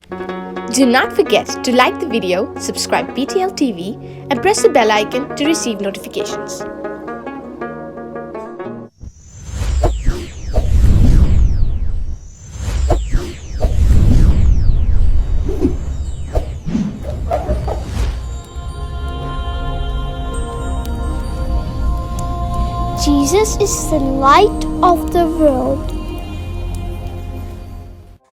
Do not forget to like the video, subscribe PTL TV, and press the bell icon to receive notifications. Jesus is the light of the world.